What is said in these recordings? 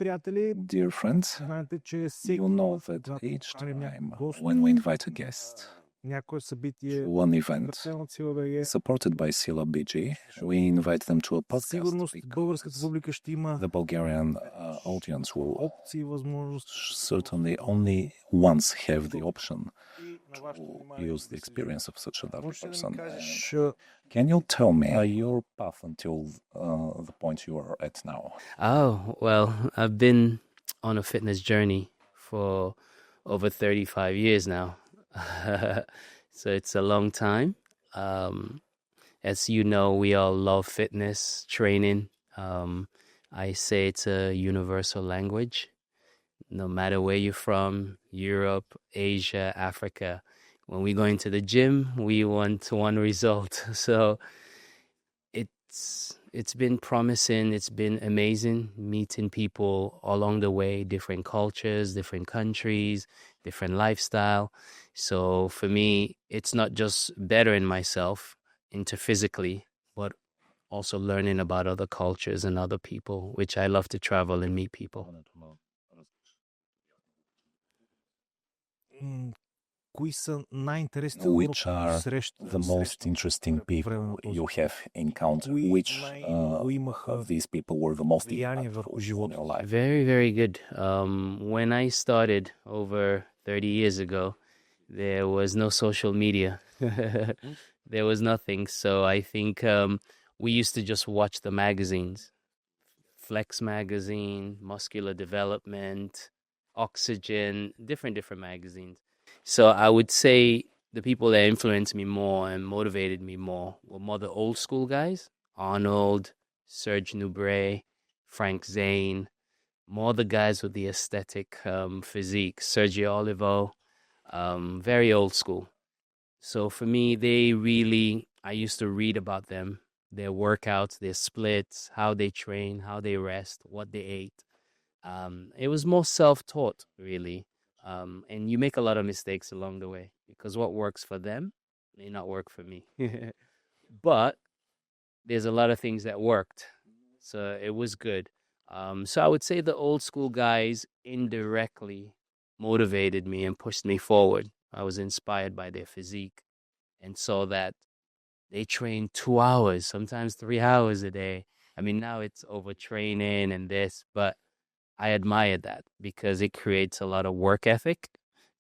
Dear friends, you know that each time when we invite a guest to one event supported by silabg, we invite them to a podcast because the Bulgarian audience will certainly only once have the option to use the experience of such another person. Can you tell me your path until the point you are at now? Oh, well, I've been on a fitness journey for over 35 years now. So it's a long time. Um, as you know, we all love fitness training. I say it's a universal language. No matter where you're from, Europe, Asia, Africa, when we go into the gym, we want one result. So it's been promising. It's been amazing meeting people along the way, different cultures, different countries, different lifestyle. So for me, it's not just bettering myself into physically, but also learning about other cultures and other people, which I love to travel and meet people. Which are the most interesting people you have encountered? Which of these people were the most impactful in your life? Very, very good. When I started over 30 years ago, there was no social media. There was nothing. So I think we used to just watch the magazines. Flex magazine, Muscular Development, Oxygen, different magazines. So I would say the people that influenced me more and motivated me more were more the old school guys, Arnold, Serge Nubret, Frank Zane, more the guys with the aesthetic physique, Sergio Olivo, very old school. So for me, I used to read about them, their workouts, their splits, how they train, how they rest, what they ate. It was more self-taught, really. And you make a lot of mistakes along the way because what works for them may not work for me. But there's a lot of things that worked. So it was good. So I would say the old school guys indirectly motivated me and pushed me forward. I was inspired by their physique and saw that they train 2 hours, sometimes 3 hours a day. I mean, now it's overtraining and this, but I admired that because it creates a lot of work ethic.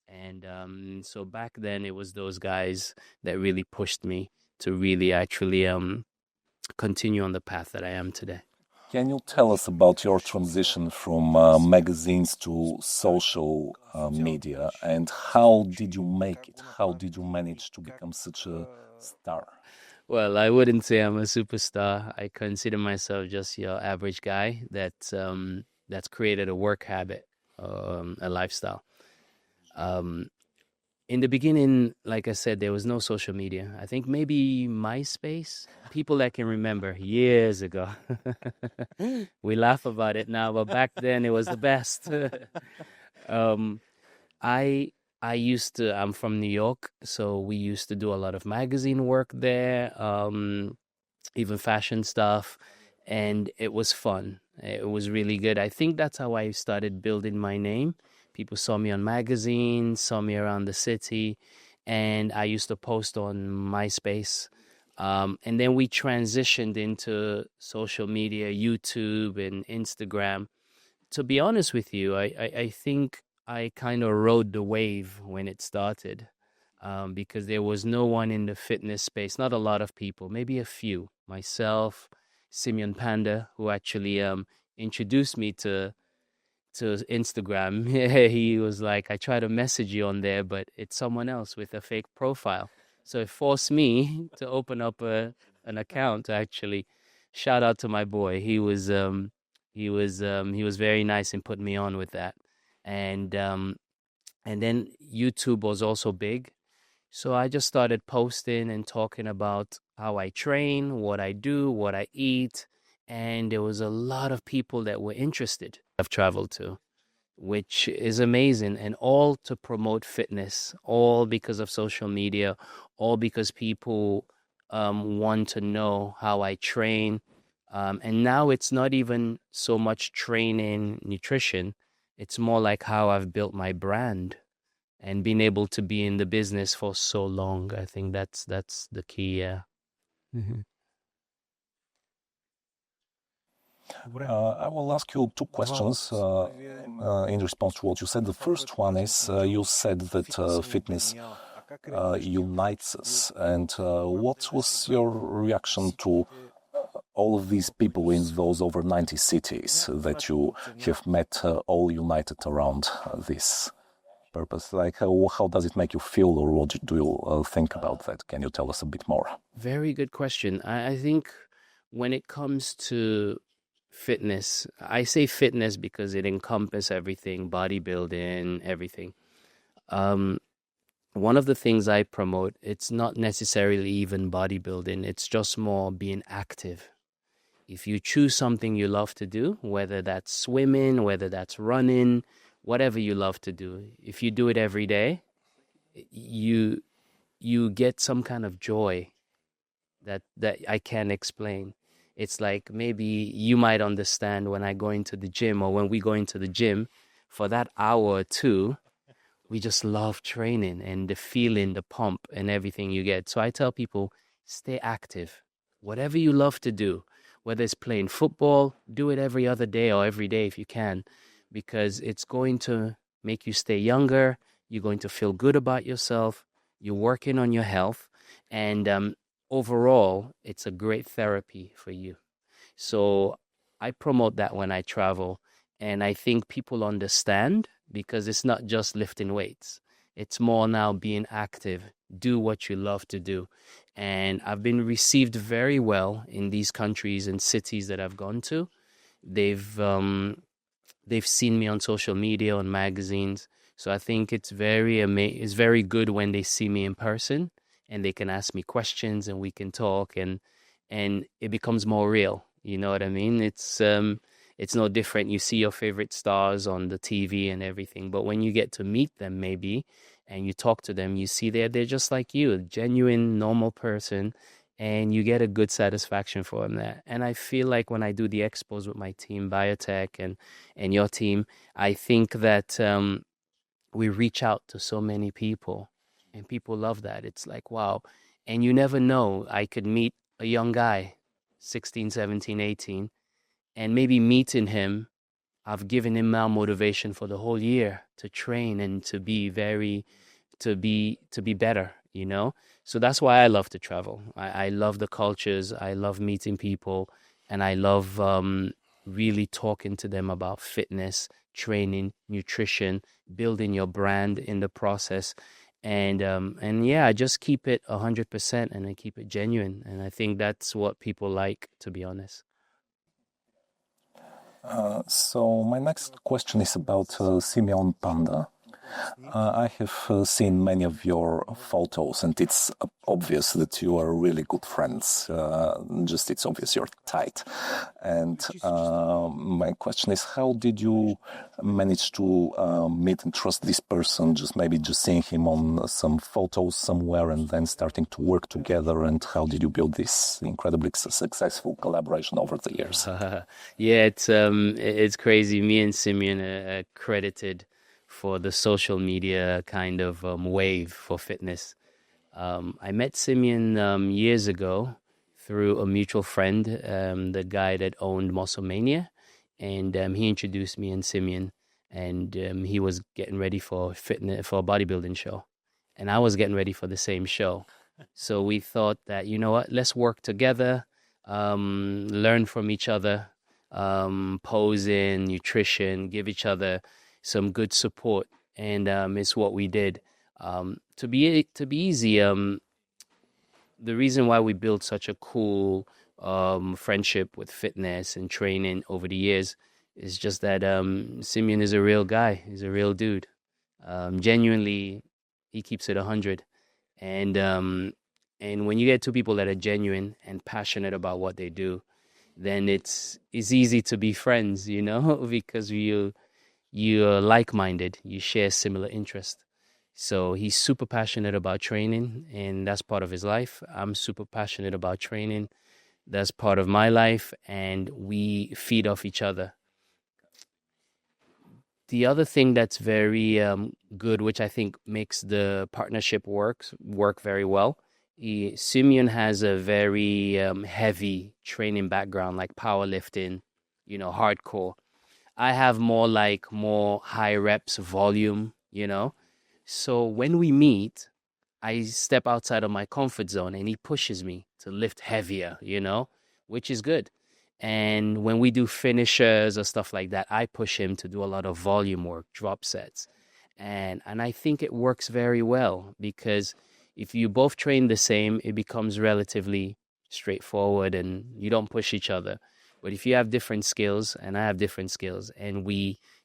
And so back then, it was those guys that really pushed me to really actually continue on the path that I am today. Can you tell us about your transition from magazines to social media and how did you make it? How did you manage to become such a star? Well, I wouldn't say I'm a superstar. I consider myself just your average guy that's created a work habit, a lifestyle. Um, in the beginning, like I said, there was no social media. I think maybe MySpace. People that can remember years ago. We laugh about it now, but back then it was the best. um, I I'm from New York, so we used to do a lot of magazine work there, even fashion stuff, and it was fun. It was really good. I think that's how I started building my name. People saw me on magazines, saw me around the city, and I used to post on MySpace. And then we transitioned into social media, YouTube and Instagram. To be honest with you, I think I kind of rode the wave when it started, because there was no one in the fitness space, not a lot of people, maybe a few. Myself, Simeon Panda, who actually introduced me to Instagram. He was like, I try to message you on there, but it's someone else with a fake profile. So it forced me to open up an account actually. Shout out to my boy. He was very nice and put me on with that. And and then YouTube was also big. So I just started posting and talking about how I train, what I do, what I eat, and there was a lot of people that were interested. I've traveled to, which is amazing, and all to promote fitness, all because of social media, all because people want to know how I train, And now it's not even so much training, nutrition. It's more like how I've built my brand and been able to be in the business for so long. I think that's the key. Yeah. Mhm. I will ask you two questions in response to what you said. The first one is you said that fitness unites us. And what was your reaction to all of these people in those over 90 cities that you have met, all united around this purpose? Like, how does it make you feel, or what do you think about that? Can you tell us a bit more? Very good question. I think when it comes to fitness, I say fitness because it encompasses everything, bodybuilding, everything. Um, One of the things I promote, it's not necessarily even bodybuilding, it's just more being active. If you choose something you love to do, whether that's swimming, whether that's running, whatever you love to do, if you do it every day, you you get some kind of joy that I can't explain. It's like maybe you might understand when I go into the gym or when we go into the gym for that hour or two, we just love training and the feeling, the pump and everything you get. So I tell people, stay active. Whatever you love to do, whether it's playing football, do it every other day or every day if you can, because it's going to make you stay younger. You're going to feel good about yourself. You're working on your health. And overall, it's a great therapy for you. So I promote that when I travel. And I think people understand because it's not just lifting weights. It's more now being active, do what you love to do. And I've been received very well in these countries and cities that I've gone to. They've they've seen me on social media, on magazines. So I think it's very good when they see me in person and they can ask me questions and we can talk and it becomes more real. You know what I mean? It's no different. You see your favorite stars on the TV and everything, but when you get to meet them maybe and you talk to them, you see they're just like you, a genuine normal person, and you get a good satisfaction from that. And I feel like when I do the expos with my team, BioTech and your team, I think that we reach out to so many people and people love that. It's like, wow. And you never know. I could meet a young guy, 16, 17, 18, and maybe meeting him, I've given him now motivation for the whole year to train and to be better, you know? So that's why I love to travel. I love the cultures, I love meeting people, and I love really talking to them about fitness, training, nutrition, building your brand in the process. And yeah, I just keep it 100% and I keep it genuine. And I think that's what people like, to be honest. So my next question is about Simeon Panda. I have seen many of your photos, and it's obvious that you are really good friends. Just it's obvious you're tight. And my question is, how did you manage to meet and trust this person? Just maybe just seeing him on some photos somewhere, and then starting to work together. And how did you build this incredibly successful collaboration over the years? Yeah, it's crazy. Me and Simeon are credited for the social media kind of wave for fitness. I met Simeon years ago through a mutual friend, the guy that owned Muscle Mania, and he introduced me and Simeon, and he was getting ready for fitness for a bodybuilding show, and I was getting ready for the same show. So we thought that, you know what, let's work together, learn from each other, posing, nutrition, give each other some good support, and it's what we did. To be easy, the reason why we built such a cool friendship with fitness and training over the years is just that Simeon is a real guy. He's a real dude. Genuinely, he keeps it 100. And and when you get two people that are genuine and passionate about what they do, then it's easy to be friends, you know, because you're like-minded, you share similar interests. So he's super passionate about training, and that's part of his life. I'm super passionate about training. That's part of my life, and we feed off each other. The other thing that's very good, which I think makes the partnership work very well, Simeon has a very heavy training background, like powerlifting, hardcore. I have more high reps volume. So when we meet, I step outside of my comfort zone and he pushes me to lift heavier, which is good. And when we do finishers or stuff like that, I push him to do a lot of volume work, drop sets. And I think it works very well because if you both train the same, it becomes relatively straightforward and you don't push each other. But if you have different skills and I have different skills and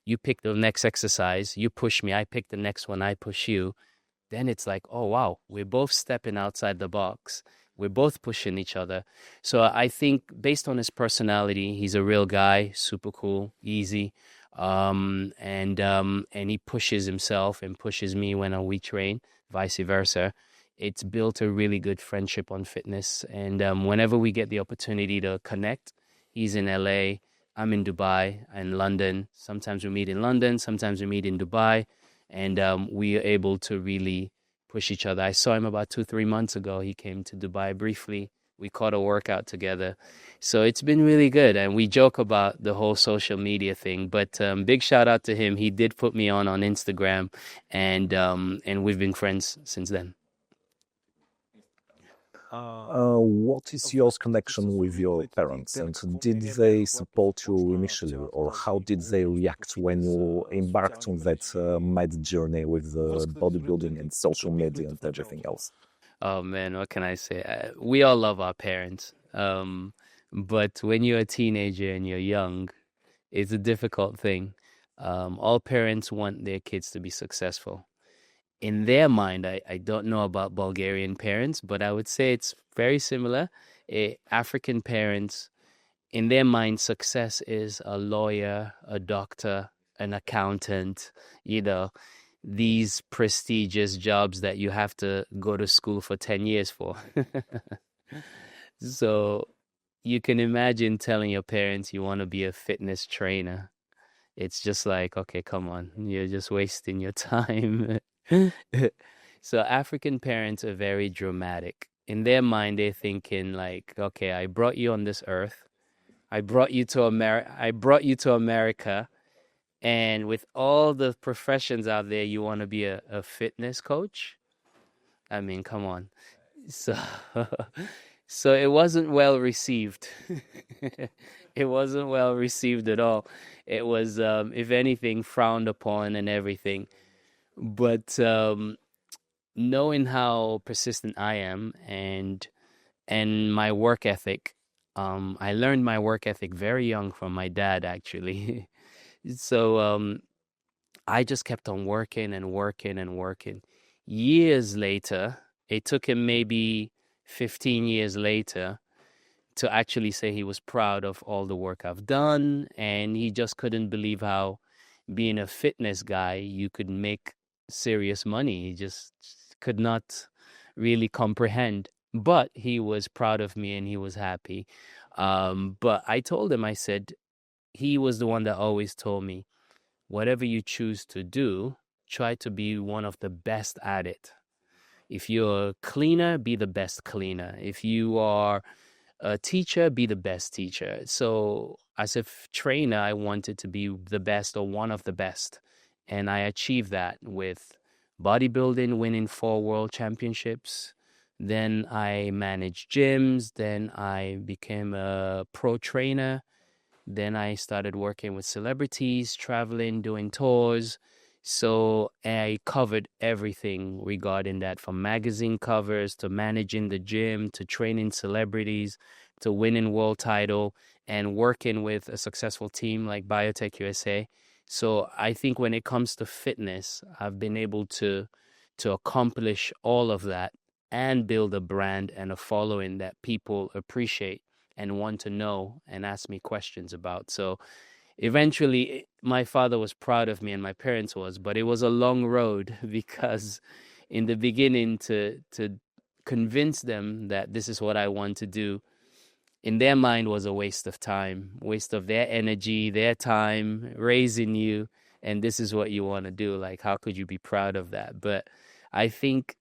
you pick the next exercise, you push me, I pick the next one, I push you, then it's like, oh wow, we're both stepping outside the box. We're both pushing each other. So I think based on his personality, he's a real guy, super cool, easy. And he pushes himself and pushes me when we train, vice versa. It's built a really good friendship on fitness. And whenever we get the opportunity to connect, he's in LA, I'm in Dubai and London. Sometimes we meet in London, sometimes we meet in Dubai, and we are able to really push each other. I saw him about 2, 3 months ago. He came to Dubai briefly. We caught a workout together. So it's been really good. And we joke about the whole social media thing, but big shout out to him. He did put me on Instagram, and we've been friends since then. What is your connection with your parents, and did they support you initially, or how did they react when you embarked on that mad journey with bodybuilding and social media and everything else? Oh man, what can I say? We all love our parents. But when you're a teenager and you're young, it's a difficult thing. All parents want their kids to be successful. In their mind, I don't know about Bulgarian parents, but I would say it's very similar. African parents, in their mind, success is a lawyer, a doctor, an accountant, you know, these prestigious jobs that you have to go to school for 10 years for. So you can imagine telling your parents you want to be a fitness trainer. It's just like, okay, come on, you're just wasting your time. So African parents are very dramatic. In their mind, they're thinking like, okay, I brought you on this earth. I brought you to America, and with all the professions out there, you want to be a fitness coach? I mean, come on. So so it wasn't well received. It wasn't well received at all. It was, if anything, frowned upon and everything. But knowing how persistent I am and my work ethic, I learned my work ethic very young from my dad, actually. So I just kept on working and working and working. Years later, it took him maybe 15 years later to actually say he was proud of all the work I've done. And he just couldn't believe how being a fitness guy, you could make serious money. He just could not really comprehend. But he was proud of me and he was happy. But I told him, I said, he was the one that always told me, whatever you choose to do, try to be one of the best at it. If you're a cleaner, be the best cleaner. If you are a teacher, be the best teacher. So as a trainer, I wanted to be the best or one of the best. And I achieved that with bodybuilding, winning 4 world championships. Then I managed gyms. Then I became a pro trainer. Then I started working with celebrities, traveling, doing tours. So I covered everything regarding that, from magazine covers to managing the gym to training celebrities to winning world title and working with a successful team like BioTech USA. So I think when it comes to fitness, I've been able to accomplish all of that and build a brand and a following that people appreciate and want to know and ask me questions about. So eventually my father was proud of me and my parents was, but it was a long road because in the beginning to convince them that this is what I want to do, in their mind was a waste of time, waste of their energy, their time, raising you, and this is what you want to do. Like, how could you be proud of that? But I think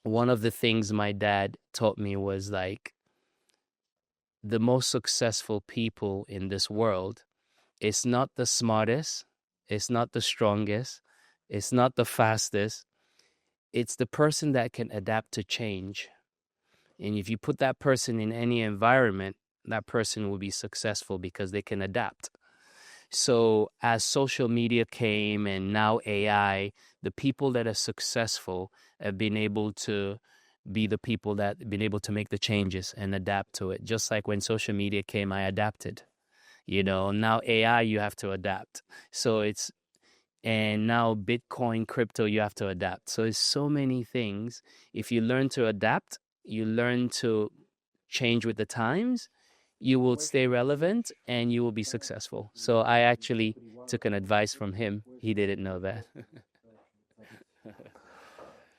one of the things my dad taught me was like the most successful people in this world, it's not the smartest, it's not the strongest, it's not the fastest. It's the person that can adapt to change. And if you put that person in any environment, that person will be successful because they can adapt. So as social media came and now AI, the people that are successful have been able to be the people that have been able to make the changes and adapt to it. Just like when social media came, I adapted. Now AI, you have to adapt. And now Bitcoin, crypto, you have to adapt. So it's so many things. If you learn to adapt, you learn to change with the times, you will stay relevant and you will be successful. So I actually took an advice from him. He didn't know that.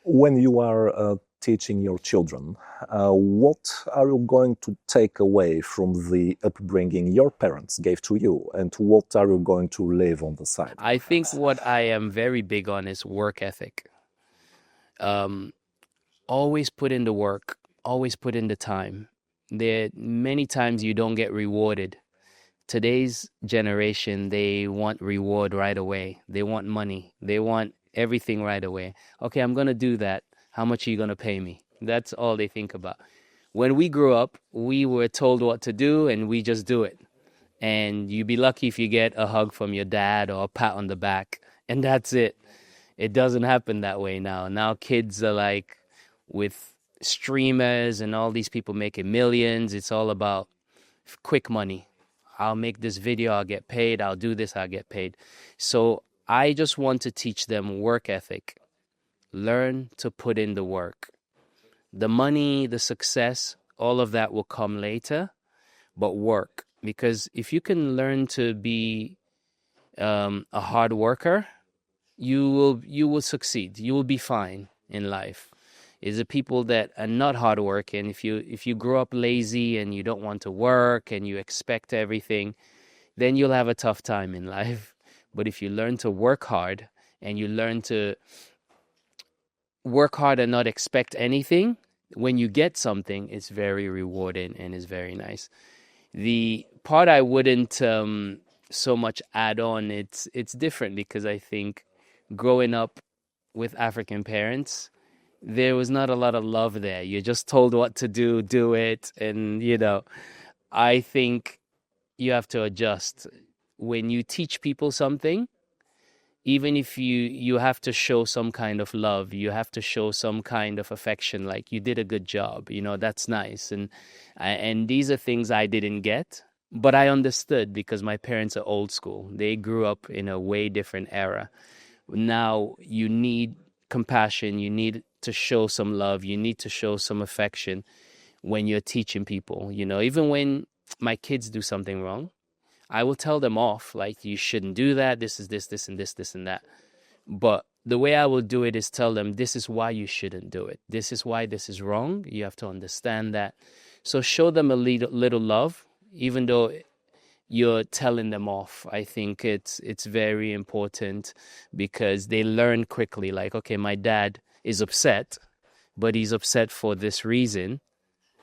When you are teaching your children, what are you going to take away from the upbringing your parents gave to you, and what are you going to leave on the side? I think what I am very big on is work ethic. Always put in the work, always put in the time. There many times you don't get rewarded. Today's generation, they want reward right away. They want money. They want everything right away. Okay, I'm going to do that. How much are you going to pay me? That's all they think about. When we grew up, we were told what to do and we just do it. And you'd be lucky if you get a hug from your dad or a pat on the back. And that's it. It doesn't happen that way now. Now kids are like with streamers and all these people making millions. It's all about quick money. I'll make this video, I'll get paid. I'll do this, I'll get paid. So I just want to teach them work ethic. Learn to put in the work. The money, the success, all of that will come later, but work. Because if you can learn to be a hard worker, you will succeed. You will be fine in life. Is the people that are not hardworking. If you grow up lazy and you don't want to work and you expect everything, then you'll have a tough time in life. But if you learn to work hard and you learn to work hard and not expect anything, when you get something, it's very rewarding and it's very nice. The part I wouldn't so much add on, it's different because I think growing up with African parents, there was not a lot of love there. You're just told what to do it. And, I think you have to adjust. When you teach people something, even if you have to show some kind of love, you have to show some kind of affection, like you did a good job, that's nice. And these are things I didn't get, but I understood because my parents are old school. They grew up in a way different era. Now you need compassion, you need to show some love, you need to show some affection when you're teaching people. Even when my kids do something wrong, I will tell them off, like, you shouldn't do that, this is this and this and that. But the way I will do it is tell them, this is why you shouldn't do it, this is why this is wrong, you have to understand that. So show them a little love, even though you're telling them off. I think it's very important because they learn quickly, like, okay, my dad is upset, but he's upset for this reason,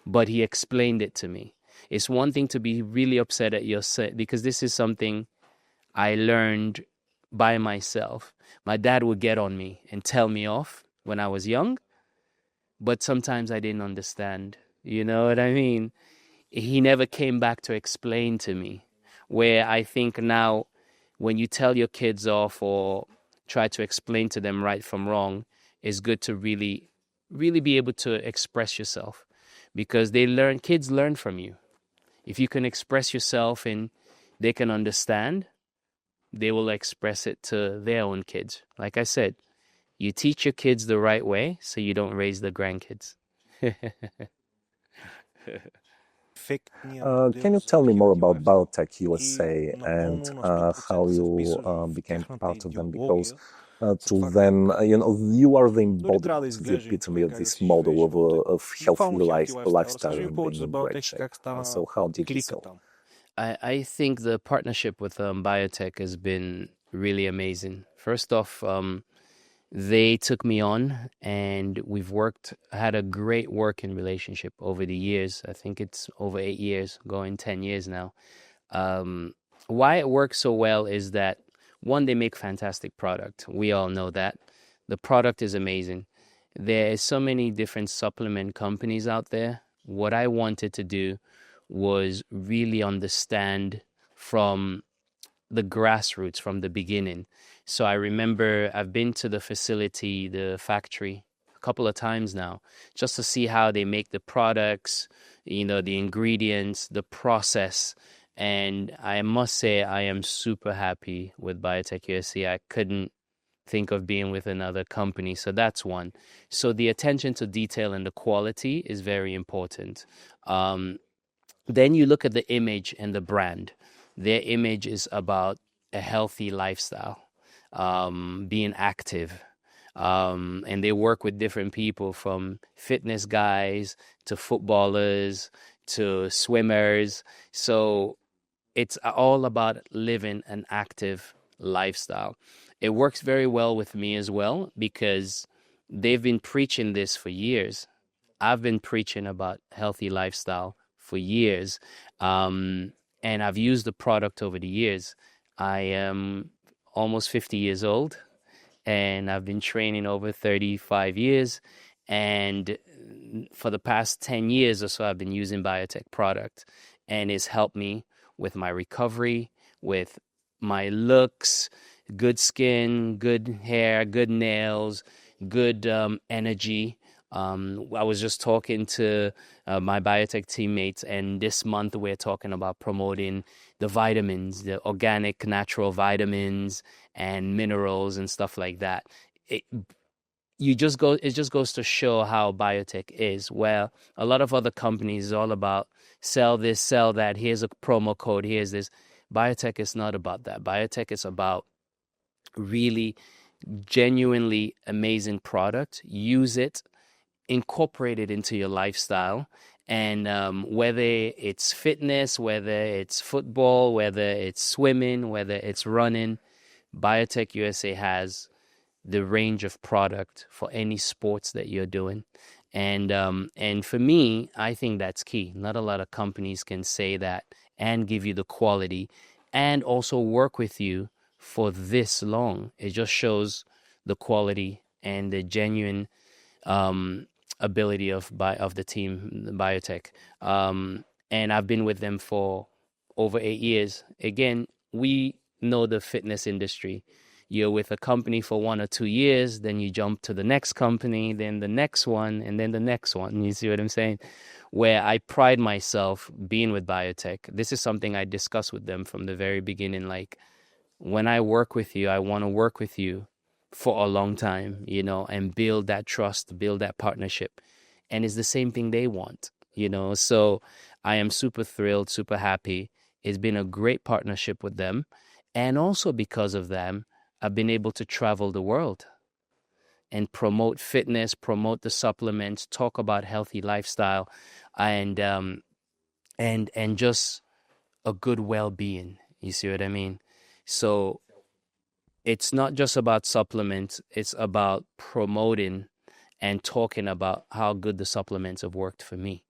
but he explained it to me. It's one thing to be really upset at yourself, because this is something I learned by myself. My dad would get on me and tell me off when I was young, but sometimes I didn't understand. You know what I mean? He never came back to explain to me. Where I think now, when you tell your kids off or try to explain to them right from wrong, it's good to really, really be able to express yourself, because kids learn from you. If you can express yourself and they can understand, they will express it to their own kids. Like I said, you teach your kids the right way so you don't raise the grandkids. Can you tell me more about BioTech USA and how you became part of them? Because to them, you are the embodiment, the epitome of this model of healthy lifestyle and being in great shape. So how did you so? I think the partnership with BioTech has been really amazing. First off, they took me on and we've had a great working relationship over the years. I think it's over 8 years, going 10 years now. Why it works so well is that one, they make fantastic product. We all know that. The product is amazing. There are so many different supplement companies out there. What I wanted to do was really understand from the grassroots from the beginning. So I remember I've been to the facility, the factory, a couple of times now, just to see how they make the products, the ingredients, the process. And I must say, I am super happy with BioTech USA. I couldn't think of being with another company. So that's one. So the attention to detail and the quality is very important. Then you look at the image and the brand. Their image is about a healthy lifestyle, being active. And they work with different people from fitness guys to footballers to swimmers. So it's all about living an active lifestyle. It works very well with me as well because they've been preaching this for years. I've been preaching about healthy lifestyle for years. And I've used the product over the years. I am almost 50 years old and I've been training over 35 years. And for the past 10 years or so, I've been using BioTech product and it's helped me with my recovery, with my looks, good skin, good hair, good nails, good energy. I was just talking to my biotech teammates, and this month we're talking about promoting the vitamins, the organic, natural vitamins and minerals and stuff like that. It just goes to show how biotech is. Where a lot of other companies is all about sell this, sell that. Here's a promo code. Here's this. Biotech is not about that. Biotech is about really genuinely amazing product. Use it, incorporate it into your lifestyle, and whether it's fitness, whether it's football, whether it's swimming, whether it's running, BioTech USA has the range of product for any sports that you're doing. And for me, I think that's key. Not a lot of companies can say that and give you the quality and also work with you for this long. It just shows the quality and the genuine ability of the team, the BioTech. And I've been with them for over 8 years. Again, we know the fitness industry. You're with a company for 1 or 2 years, then you jump to the next company, then the next one, and then the next one. You see what I'm saying? Where I pride myself being with BioTech. This is something I discussed with them from the very beginning. Like, when I work with you, I want to work with you for a long time, and build that trust, build that partnership. And it's the same thing they want, So I am super thrilled, super happy. It's been a great partnership with them. And also because of them, I've been able to travel the world and promote fitness, promote the supplements, talk about healthy lifestyle, and just a good well-being. You see what I mean? So it's not just about supplements, it's about promoting and talking about how good the supplements have worked for me,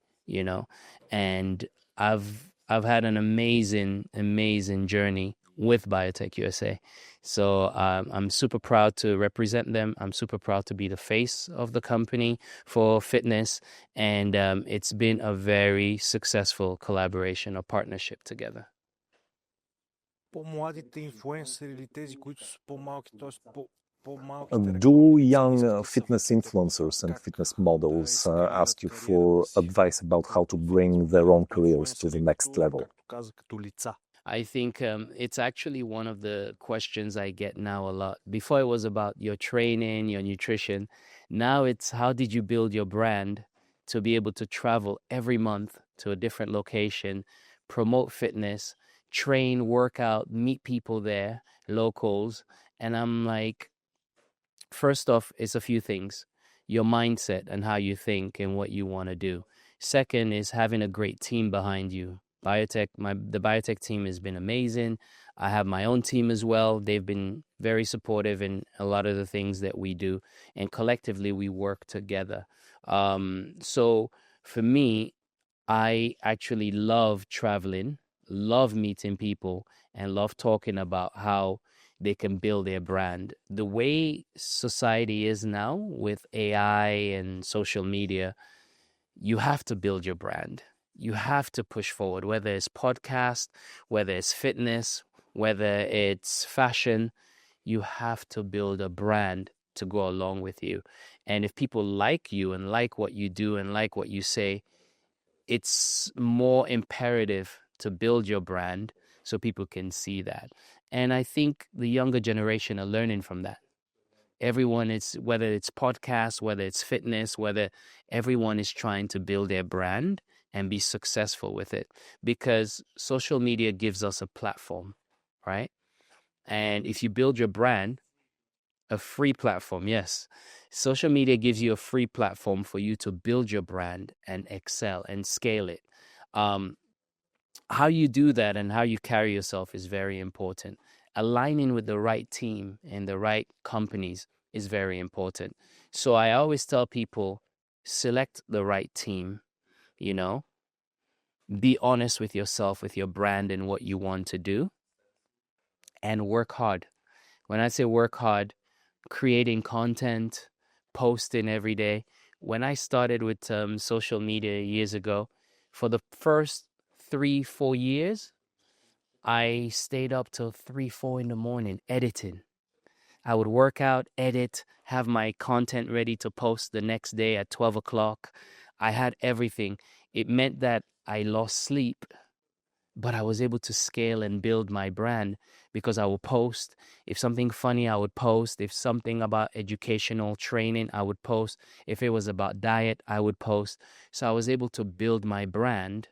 And I've had an amazing journey with BioTech USA. So I'm super proud to represent them. I'm super proud to be the face of the company for fitness. And it's been a very successful collaboration or partnership together. Do young fitness influencers and fitness models ask you for advice about how to bring their own careers to the next level? I think it's actually one of the questions I get now a lot. Before it was about your training, your nutrition. Now it's how did you build your brand to be able to travel every month to a different location, promote fitness, train, work out, meet people there, locals. And I'm like, first off, it's a few things: your mindset and how you think and what you want to do. Second is having a great team behind you. The BioTech team has been amazing. I have my own team as well. They've been very supportive in a lot of the things that we do, and collectively we work together. So for me, I actually love traveling, love meeting people, and love talking about how they can build their brand. The way society is now with AI and social media, you have to build your brand. You have to push forward, whether it's podcast, whether it's fitness, whether it's fashion. You have to build a brand to go along with you. And if people like you and like what you do and like what you say, it's more imperative to build your brand so people can see that. And I think the younger generation are learning from that. Everyone is, whether it's podcasts, whether it's fitness, whether everyone is trying to build their brand and be successful with it, because social media gives us a platform, right? And if you build your brand, a free platform, yes. Social media gives you a free platform for you to build your brand and excel and scale it. How you do that and how you carry yourself is very important. Aligning with the right team and the right companies is very important. So I always tell people, select the right team, you know, be honest with yourself, with your brand and what you want to do, and work hard. When I say work hard, creating content, posting every day. When I started with social media years ago, for the first 3-4 years, I stayed up till 3-4 in the morning editing. I would work out, edit, have my content ready to post the next day at 12 o'clock. I had everything. It meant that I lost sleep, but I was able to scale and build my brand because I would post. If something funny, I would post. If something about educational training, I would post. If it was about diet, I would post. So I was able to build my brand,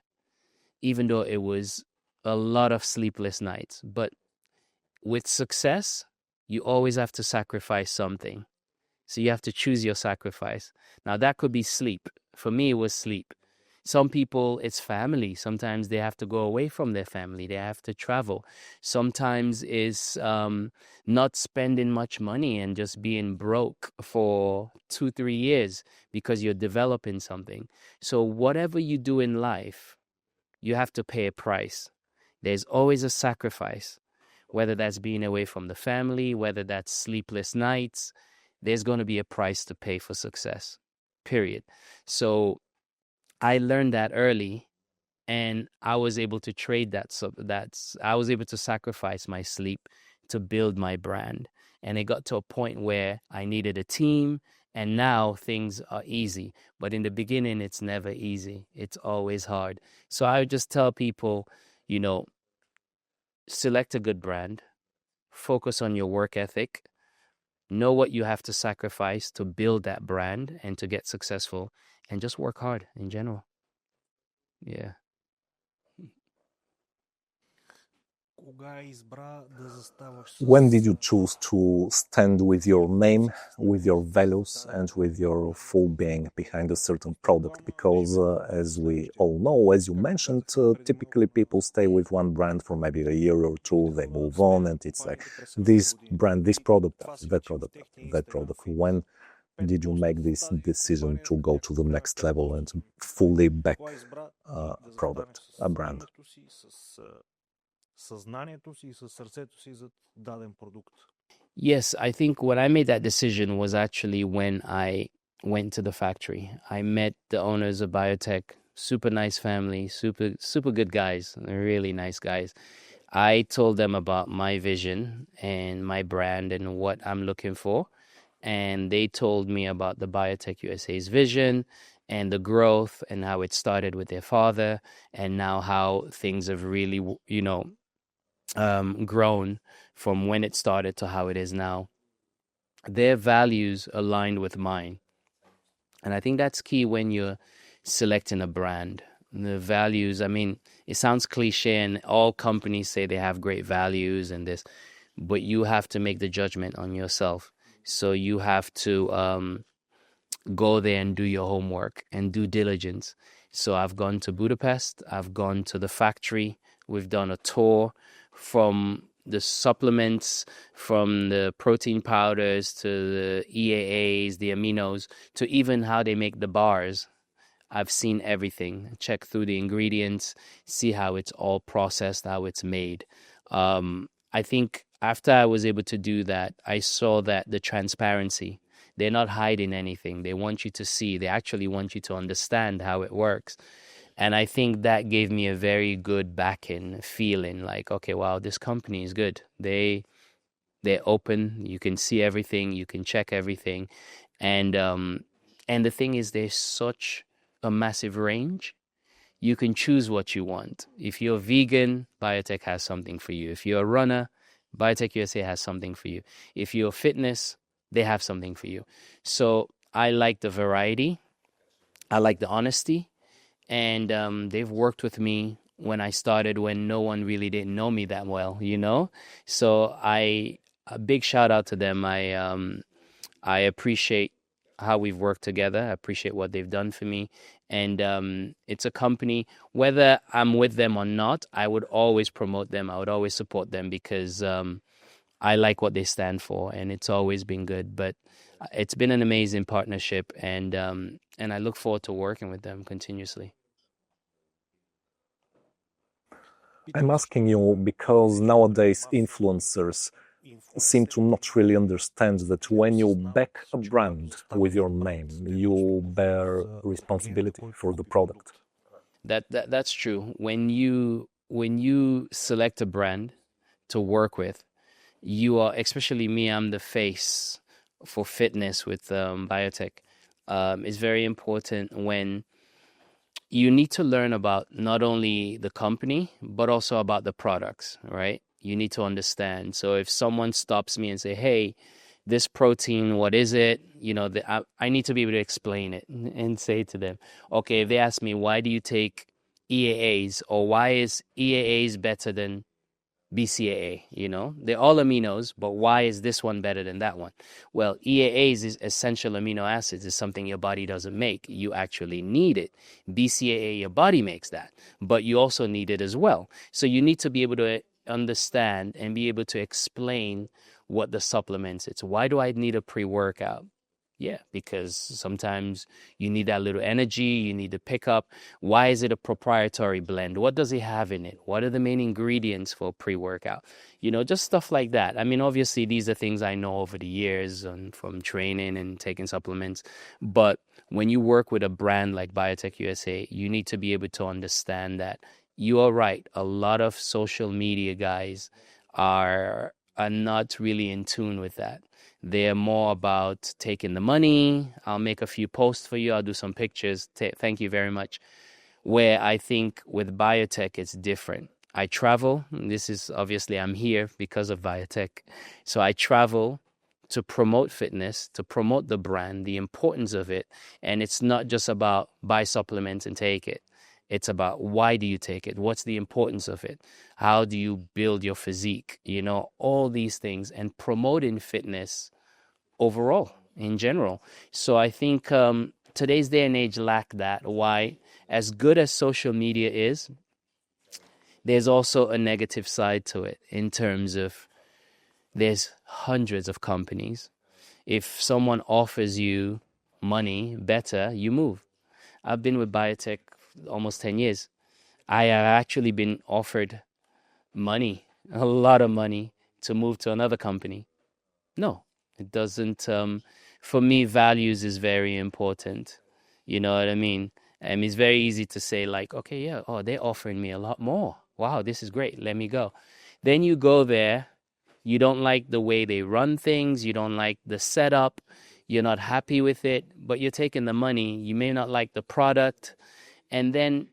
even though it was a lot of sleepless nights. But with success, you always have to sacrifice something. So you have to choose your sacrifice. Now, that could be sleep. For me, it was sleep. Some people, it's family. Sometimes they have to go away from their family. They have to travel. Sometimes it's not spending much money and just being broke for 2-3 years because you're developing something. So whatever you do in life, you have to pay a price. There's always a sacrifice, whether that's being away from the family, whether that's sleepless nights. There's going to be a price to pay for success, period. So I learned that early, and I was able to trade that. So I was able to sacrifice my sleep to build my brand. And it got to a point where I needed a team, and now things are easy. But in the beginning, it's never easy. It's always hard. So I would just tell people, select a good brand, focus on your work ethic, know what you have to sacrifice to build that brand and to get successful, and just work hard in general. Yeah. When did you choose to stand with your name, with your values, and with your full being behind a certain product? Because, as we all know, as you mentioned, typically people stay with one brand for maybe a year or two, they move on, and it's like this brand, this product, that product, that product. When did you make this decision to go to the next level and fully back a product, a brand? Yes, I think when I made that decision was actually when I went to the factory. I met the owners of BioTech, super nice family, super good guys, really nice guys. I told them about my vision and my brand and what I'm looking for, and they told me about the BioTech USA's vision and the growth and how it started with their father, and now how things have really, grown from when it started to how it is now. Their values aligned with mine. And I think that's key when you're selecting a brand. The values, I mean, it sounds cliche and all companies say they have great values and this, but you have to make the judgment on yourself. So you have to go there and do your homework and due diligence. So I've gone to Budapest, I've gone to the factory, we've done a tour from the supplements, from the protein powders to the EAAs, the aminos, to even how they make the bars. I've seen everything, check through the ingredients, see how it's all processed, how it's made. I think after I was able to do that, I saw that the transparency, they're not hiding anything. They want you to see, they actually want you to understand how it works. And I think that gave me a very good backing feeling like, okay, wow, this company is good. They're open, you can see everything, you can check everything. And the thing is there's such a massive range. You can choose what you want. If you're vegan, BioTech has something for you. If you're a runner, BioTech USA has something for you. If you're fitness, they have something for you. So I like the variety. I like the honesty. And they've worked with me when I started, when no one really didn't know me that well, you know? So a big shout out to them. I appreciate how we've worked together. I appreciate what they've done for me. And it's a company, whether I'm with them or not, I would always promote them. I would always support them because I like what they stand for, and it's always been good. But it's been an amazing partnership, and I look forward to working with them continuously. I'm asking you because nowadays influencers seem to not really understand that when you back a brand with your name, you bear responsibility for the product. That's true. When you select a brand to work with, you are, especially me, I'm the face for fitness with BioTech. It's very important when you need to learn about not only the company, but also about the products, right? You need to understand. So if someone stops me and say, hey, this protein, what is it? You know, I need to be able to explain it and say to them, okay, if they ask me, why do you take EAAs, or why is EAAs better than BCAA? You know, they're all aminos, but why is this one better than that one? Well, EAAs is essential amino acids, is something your body doesn't make. You actually need it. BCAA, your body makes that, but you also need it as well. So you need to be able to understand and be able to explain what the supplements it's. Why do I need a pre-workout? Yeah, because sometimes you need that little energy, you need to pick up. Why is it a proprietary blend? What does it have in it? What are the main ingredients for pre-workout? You know, just stuff like that. I mean, obviously, these are things I know over the years and from training and taking supplements. But when you work with a brand like BioTech USA, you need to be able to understand that you are right. A lot of social media guys are not really in tune with that. They're more about taking the money. I'll make a few posts for you. I'll do some pictures. Thank you very much. Where I think with BioTech, it's different. I travel. This is obviously I'm here because of BioTech. So I travel to promote fitness, to promote the brand, the importance of it. And it's not just about buy supplements and take it. It's about why do you take it? What's the importance of it? How do you build your physique? You know, all these things, and promoting fitness overall in general. So I think today's day and age lack that. Why? As good as social media is, there's also a negative side to it in terms of there's hundreds of companies. If someone offers you money better, you move. I've been with BioTech almost 10 years. I have actually been offered money, a lot of money, to move to another company. No, it doesn't. For me, values is very important. You know what I mean? It's very easy to say like, okay, yeah, oh, they're offering me a lot more. Wow, this is great. Let me go. Then you go there. You don't like the way they run things. You don't like the setup. You're not happy with it, but you're taking the money. You may not like the product. And then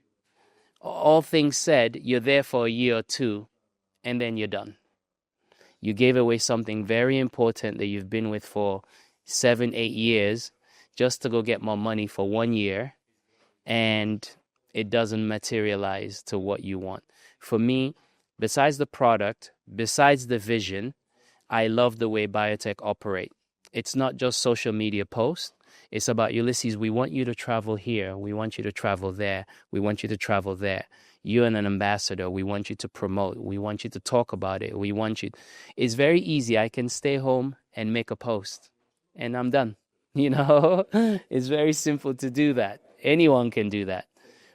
all things said, you're there for a year or two, and then you're done. You gave away something very important that you've been with for 7, 8 years just to go get more money for 1 year. And it doesn't materialize to what you want. For me, besides the product, besides the vision, I love the way BioTech operate. It's not just social media posts. It's about Ulysses. We want you to travel here. We want you to travel there. We want you to travel there. You're an ambassador. We want you to promote. We want you to talk about it. We want you. It's very easy. I can stay home and make a post and I'm done. It's very simple to do that. Anyone can do that.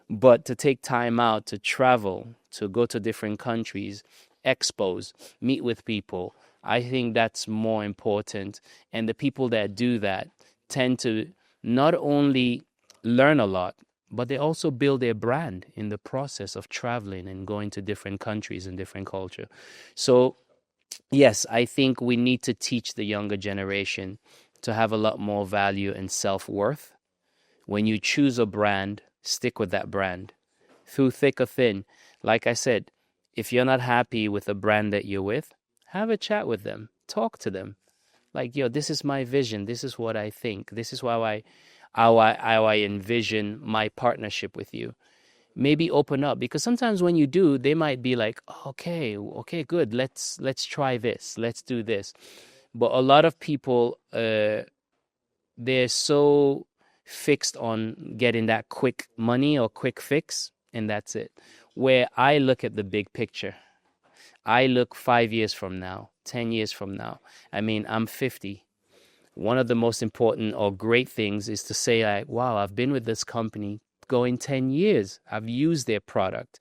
But to take time out to travel, to go to different countries, expos, meet with people, I think that's more important. And the people that do that tend to not only learn a lot, but they also build their brand in the process of traveling and going to different countries and different culture. So, yes, I think we need to teach the younger generation to have a lot more value and self-worth. When you choose a brand, stick with that brand. Through thick or thin, like I said, if you're not happy with the brand that you're with, have a chat with them. Talk to them. Like, yo, this is my vision. This is what I think. This is how I envision my partnership with you. Maybe open up, because sometimes when you do, they might be like, okay, good. Let's try this. Let's do this. But a lot of people, they're so fixed on getting that quick money or quick fix, and that's it. Where I look at the big picture. I look 5 years from now, 10 years from now. I mean, I'm 50. One of the most important or great things is to say, like, wow, I've been with this company going 10 years. I've used their product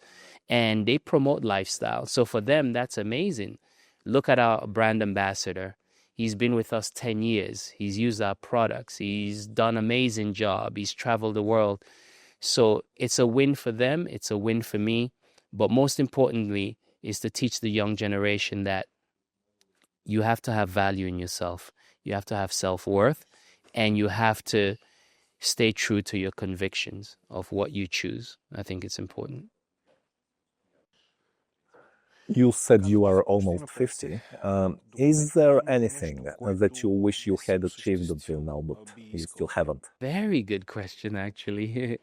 and they promote lifestyle. So for them, that's amazing. Look at our brand ambassador. He's been with us 10 years. He's used our products. He's done an amazing job. He's traveled the world. So it's a win for them. It's a win for me. But most importantly is to teach the young generation that you have to have value in yourself. You have to have self-worth, and you have to stay true to your convictions of what you choose. I think it's important. You said you are almost 50. Is there anything that you wish you had achieved until now, but you still haven't? Very good question, actually.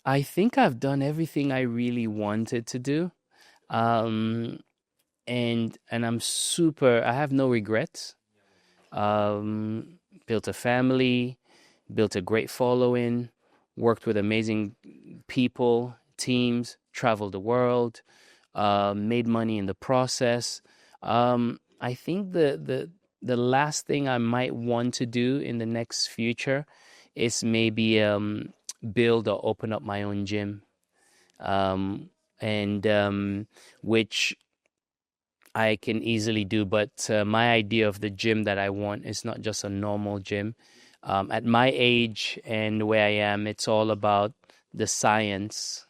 I think I've done everything I really wanted to do. And I'm I have no regrets. Built a family, built a great following, worked with amazing people, teams, traveled the world, made money in the process. I think the last thing I might want to do in the next future is maybe build or open up my own gym, which I can easily do. But my idea of the gym that I want is not just a normal gym. At my age and where I am, it's all about the science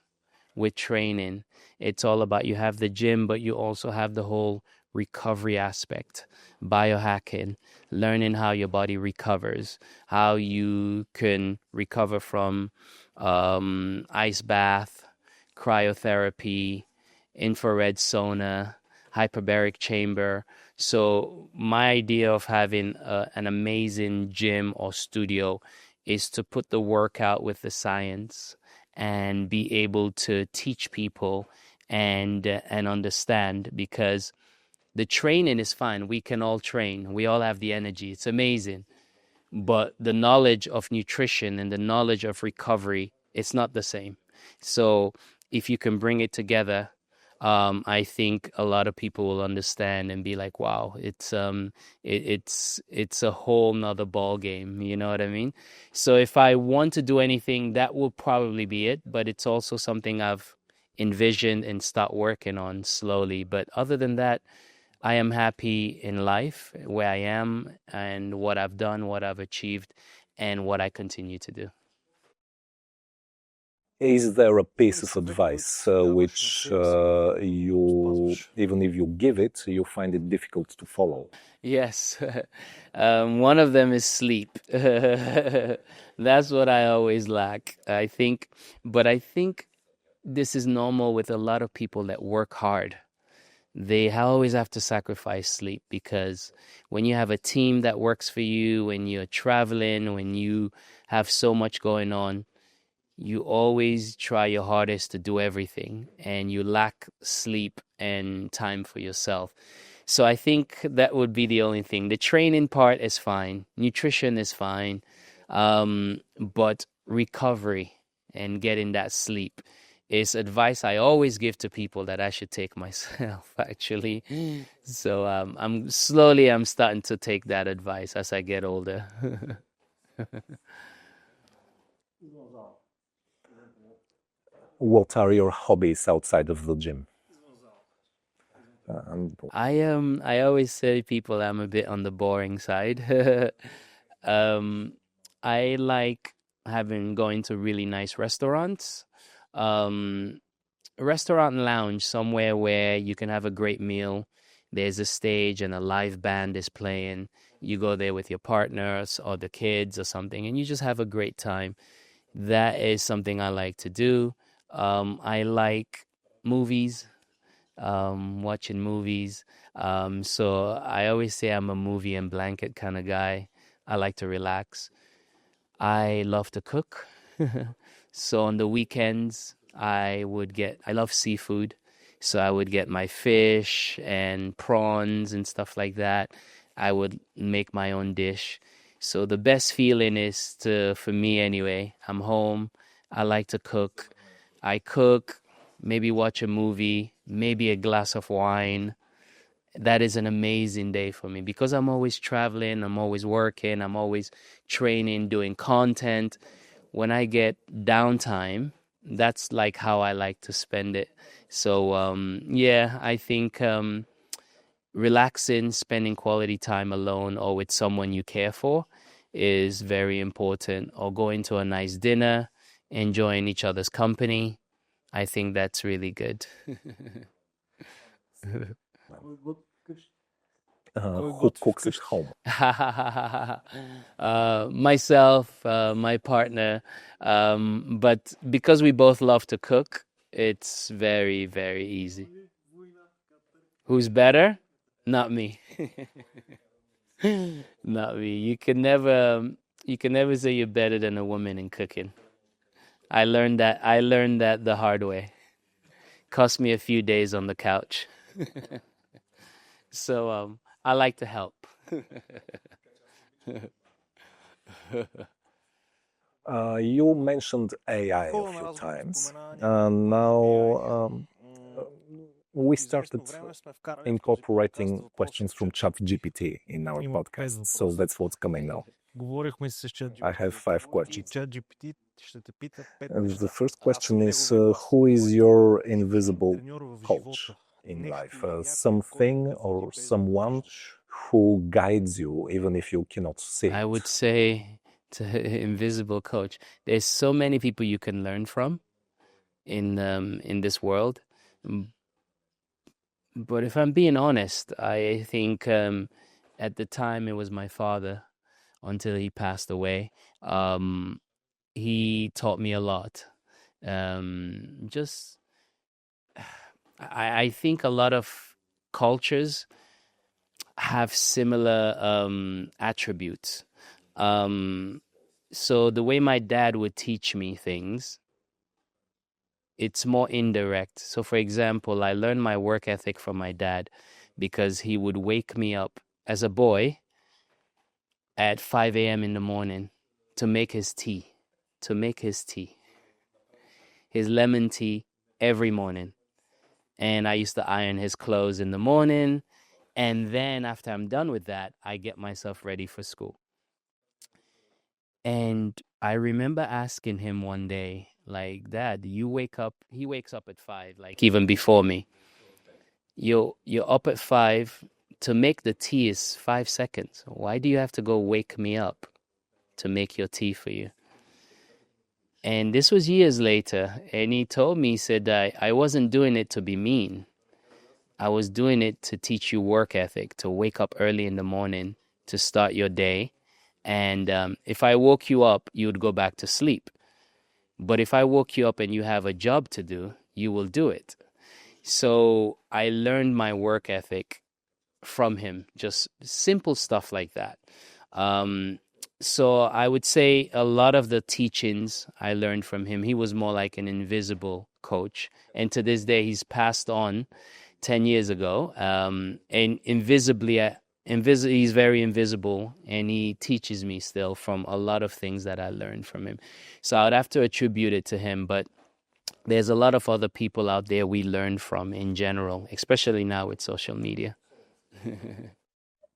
with training. It's all about, you have the gym, but you also have the whole recovery aspect, biohacking, learning how your body recovers, how you can recover from ice bath, cryotherapy, infrared sauna, hyperbaric chamber. So my idea of having an amazing gym or studio is to put the workout with the science and be able to teach people and understand, because the training is fine. We can all train. We all have the energy. It's amazing. But the knowledge of nutrition and the knowledge of recovery, it's not the same. So if you can bring it together, I think a lot of people will understand and be like, wow, it's a whole nother ball game. You know what I mean? So if I want to do anything, that will probably be it. But it's also something I've envisioned and start working on slowly. But other than that, I am happy in life where I am and what I've done, what I've achieved, and what I continue to do. Is there a piece of advice which you, even if you give it, you find it difficult to follow? Yes. One of them is sleep. That's what I always lack. I think this is normal with a lot of people that work hard. They always have to sacrifice sleep, because when you have a team that works for you, when you're traveling, when you have so much going on, you always try your hardest to do everything, and you lack sleep and time for yourself. So I think that would be the only thing. The training part is fine, nutrition is fine, but recovery and getting that sleep is advice I always give to people that I should take myself, actually. So I'm starting to take that advice as I get older. What are your hobbies outside of the gym? I always say people I'm a bit on the boring side. um, I like having going to really nice restaurants. Um, a restaurant lounge somewhere where you can have a great meal. There's a stage and a live band is playing. You go there with your partners or the kids or something, and you just have a great time. That is something I like to do. I like movies, watching movies. So I always say I'm a movie and blanket kind of guy. I like to relax. I love to cook. So on the weekends, I love seafood. So I would get my fish and prawns and stuff like that. I would make my own dish. So the best feeling is for me anyway, I'm home. I like to cook. I cook, maybe watch a movie, maybe a glass of wine. That is an amazing day for me because I'm always traveling, I'm always working, I'm always training, doing content. When I get downtime, that's like how I like to spend it. So yeah, I think relaxing, spending quality time alone or with someone you care for is very important. Or going to a nice dinner, enjoying each other's company. I think that's really good. Who cooks at home? Myself, my partner. But because we both love to cook, it's very, very easy. Who's better? Not me. Not me. You can never say you're better than a woman in cooking. I learned that the hard way. Cost me a few days on the couch. So I like to help. You mentioned AI a few times. Now we started incorporating questions from ChatGPT in our podcast, so that's what's coming now. I have 5 questions. The first question is, who is your invisible coach in life? Something or someone who guides you even if you cannot see I it? would say to invisible coach. There's so many people you can learn from in this world. But if I'm being honest, I think at the time it was my father until he passed away. He taught me a lot. Just I think a lot of cultures have similar attributes. So the way my dad would teach me things, it's more indirect. So for example, I learned my work ethic from my dad because he would wake me up as a boy at 5 a.m. in the morning to make his tea, his lemon tea every morning. And I used to iron his clothes in the morning. And then after I'm done with that, I get myself ready for school. And I remember asking him one day, like, Dad, you wake up, he wakes up at 5, like even before me. You're up at 5 to make the tea is 5 seconds. Why do you have to go wake me up to make your tea for you? And this was years later. And he told me, he said, I wasn't doing it to be mean. I was doing it to teach you work ethic, to wake up early in the morning, to start your day. And if I woke you up, you would go back to sleep. But if I woke you up and you have a job to do, you will do it. So I learned my work ethic from him, just simple stuff like that. So I would say a lot of the teachings I learned from him, he was more like an invisible coach. And to this day, he's passed on 10 years ago. And he's very invisible, and he teaches me still from a lot of things that I learned from him. So I would have to attribute it to him, but there's a lot of other people out there we learn from in general, especially now with social media.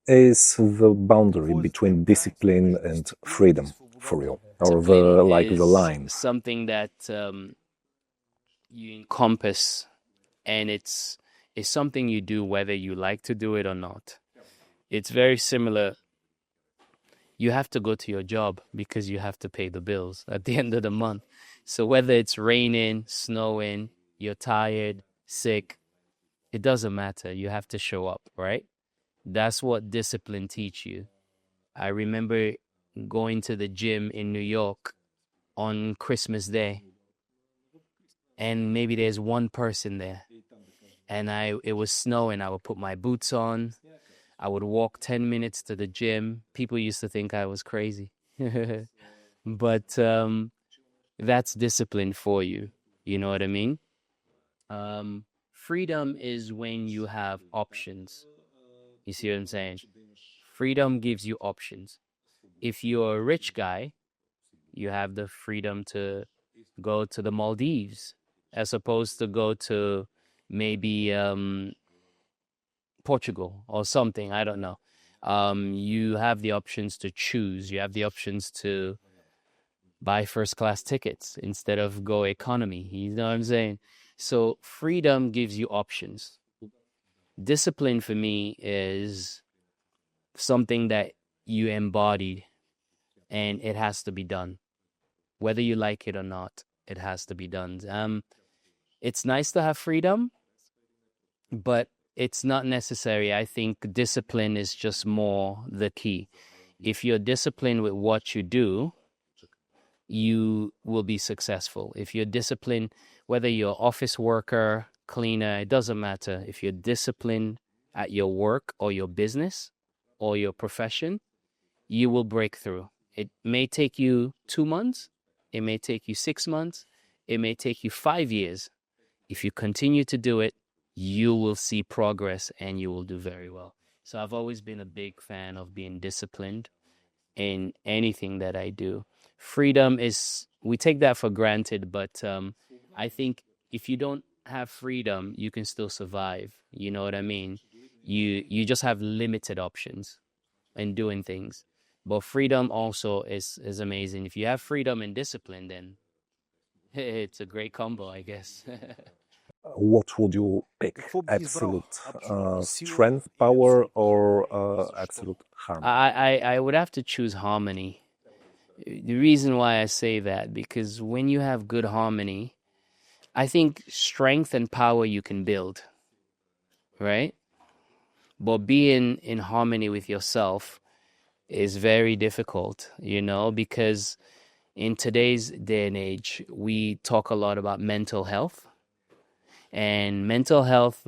Is the boundary between discipline and freedom for you, or the line? Something that you encompass, and it's something you do whether you like to do it or not. It's very similar. You have to go to your job because you have to pay the bills at the end of the month. So whether it's raining, snowing, you're tired, sick, it doesn't matter. You have to show up, right? That's what discipline teach you. I remember going to the gym in New York on Christmas Day, and maybe there's one person there, and it was snowing. I would put my boots on. I would walk 10 minutes to the gym. People used to think I was crazy. But that's discipline for you. You know what I mean? Freedom is when you have options. You see what I'm saying? Freedom gives you options. If you're a rich guy, you have the freedom to go to the Maldives as opposed to go to maybe Portugal or something. I don't know. You have the options to choose. You have the options to buy first class tickets instead of go economy. You know what I'm saying? So freedom gives you options. Discipline for me is something that you embodied, and it has to be done. Whether you like it or not, it has to be done. It's nice to have freedom, but it's not necessary. I think discipline is just more the key. If you're disciplined with what you do, you will be successful. If you're disciplined, whether you're office worker, cleaner, it doesn't matter. If you're disciplined at your work or your business or your profession, you will break through. It may take you 2 months. It may take you 6 months. It may take you 5 years. If you continue to do it, you will see progress and you will do very well. So I've always been a big fan of being disciplined in anything that I do. Freedom is, we take that for granted, but I think if you don't have freedom, you can still survive. You know what I mean? You just have limited options in doing things. But freedom also is amazing. If you have freedom and discipline, then it's a great combo, I guess. What would you pick? Absolute strength, power, or absolute harmony? I would have to choose harmony. The reason why I say that, because when you have good harmony, I think strength and power you can build, right? But being in harmony with yourself is very difficult, you know, because in today's day and age, we talk a lot about mental health. And mental health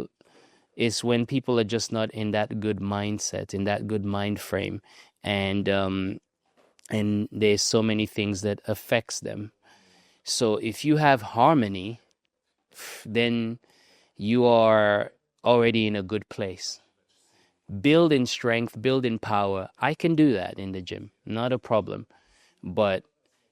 is when people are just not in that good mindset, in that good mind frame. And there's so many things that affects them. So if you have harmony, then you are already in a good place. Building strength, building power, I can do that in the gym, not a problem. But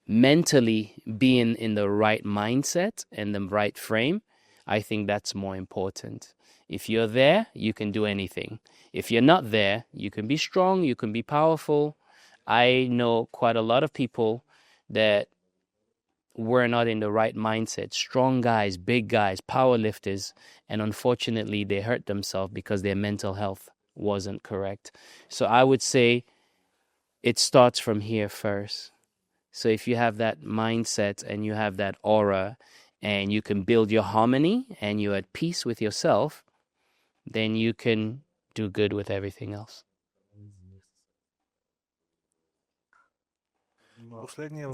mentally being in the right mindset and the right frame, I think that's more important. If you're there, you can do anything. If you're not there, you can be strong, you can be powerful. I know quite a lot of people that were not in the right mindset, strong guys, big guys, power lifters, and unfortunately they hurt themselves because their mental health wasn't correct. So I would say it starts from here first. So if you have that mindset and you have that aura and you can build your harmony and you're at peace with yourself, then you can do good with everything else.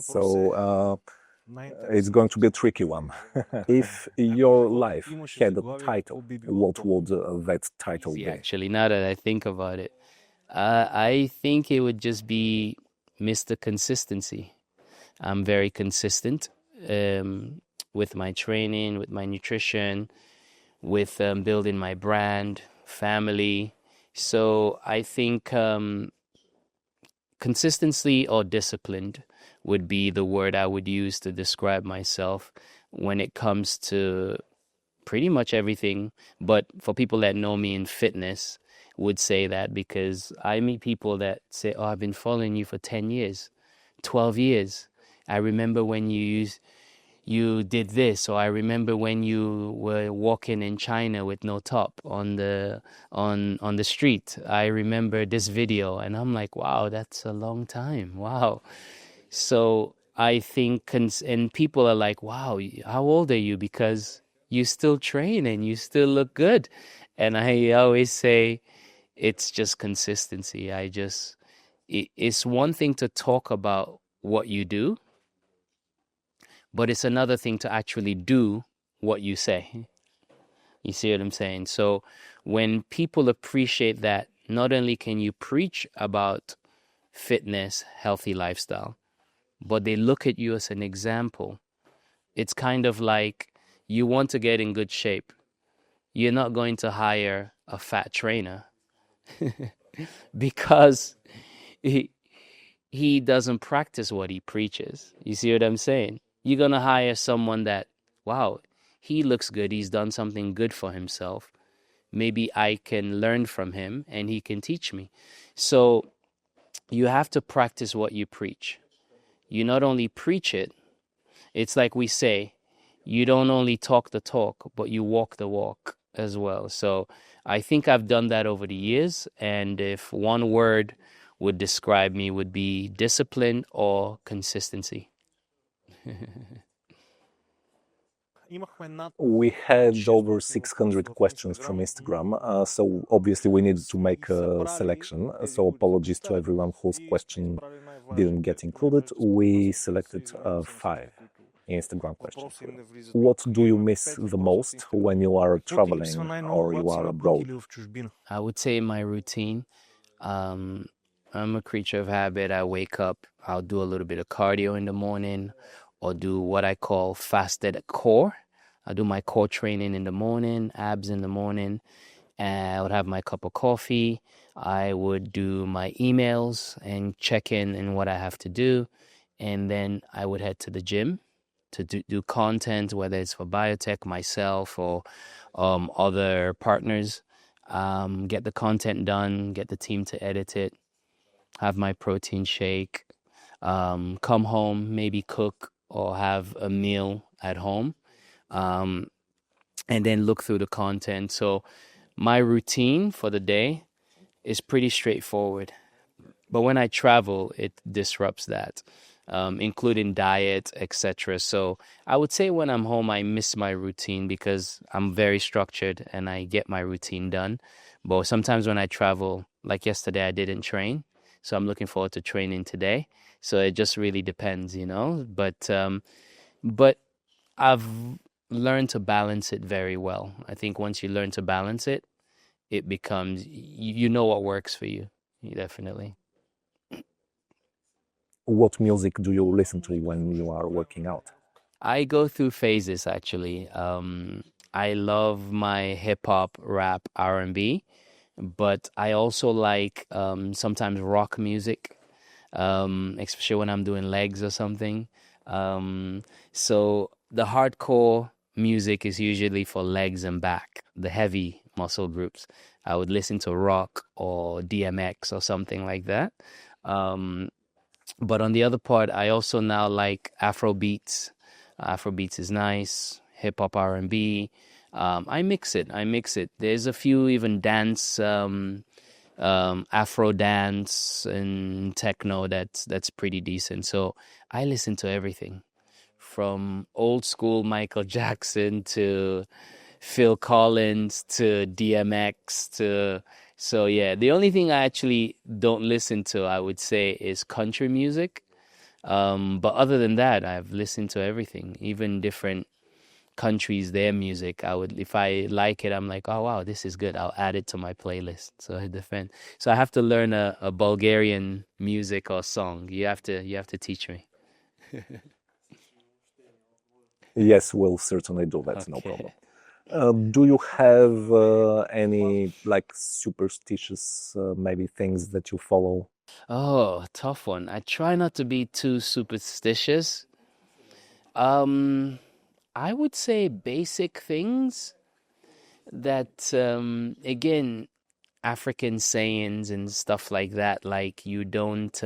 So it's going to be a tricky one. If your life had a title, what would that title be? Actually, now that I think about it, I think it would just be Mr. Consistency. I'm very consistent with my training, with my nutrition, with building my brand, family. So I think consistency or disciplined would be the word I would use to describe myself when it comes to pretty much everything. But for people that know me in fitness, would say that because I meet people that say, "Oh, I've been following you for 10 years, 12 years. I remember when you did this, or I remember when you were walking in China with no top on the street. I remember this video." And I'm like, wow, that's a long time. Wow. So I think, and people are like, wow, how old are you? Because you still train and you still look good. And I always say, it's just consistency. It's one thing to talk about what you do, but it's another thing to actually do what you say. You see what I'm saying? So when people appreciate that, not only can you preach about fitness, healthy lifestyle, but they look at you as an example. It's kind of like you want to get in good shape. You're not going to hire a fat trainer because he doesn't practice what he preaches. You see what I'm saying? You're going to hire someone that, wow, he looks good. He's done something good for himself. Maybe I can learn from him and he can teach me. So you have to practice what you preach. You not only preach it, it's like we say, you don't only talk the talk, but you walk the walk as well. So I think I've done that over the years. And if one word would describe me, would be discipline or consistency. We had over 600 questions from Instagram, so obviously we needed to make a selection. So apologies to everyone whose question didn't get included. We selected 5 Instagram questions. What do you miss the most when you are traveling or you are abroad? I would say my routine. I'm a creature of habit. I wake up, I'll do a little bit of cardio in the morning or do what I call fasted core. I do my core training in the morning, abs in the morning, and I would have my cup of coffee. I would do my emails and check in what I have to do. And then I would head to the gym to do content, whether it's for BioTech, myself, or other partners. Get the content done, get the team to edit it, have my protein shake, come home, maybe cook or have a meal at home, and then look through the content. So my routine for the day is pretty straightforward. But when I travel, it disrupts that, including diet, etc. So I would say when I'm home, I miss my routine because I'm very structured and I get my routine done. But sometimes when I travel, like yesterday, I didn't train. So I'm looking forward to training today. So it just really depends, you know. But I've learned to balance it very well. I think once you learn to balance it, it becomes, you know what works for you. Definitely. What music do you listen to when you are working out? I go through phases actually. I love my hip hop, rap, R&B, but I also like sometimes rock music, especially when I'm doing legs or something. So the hardcore music is usually for legs and back, the heavy muscle groups. I would listen to rock or DMX or something like that. But on the other part, I also now like Afro beats. Afro beats is nice. Hip hop, R&B. I mix it. There's a few even dance, Afro dance and techno that's pretty decent. So I listen to everything, from old school Michael Jackson to Phil Collins to DMX to. So yeah, the only thing I actually don't listen to, I would say, is country music. But other than that, I've listened to everything, even different countries, their music. If I like it, I'm like, oh wow, this is good. I'll add it to my playlist. So it depends. So I have to learn a Bulgarian music or song. You have to teach me. Yes, we'll certainly do that, no Okay. problem. Do you have any like superstitious maybe things that you follow? Oh, tough one. I try not to be too superstitious. Um, I would say basic things that, again, African sayings and stuff like that. Like you don't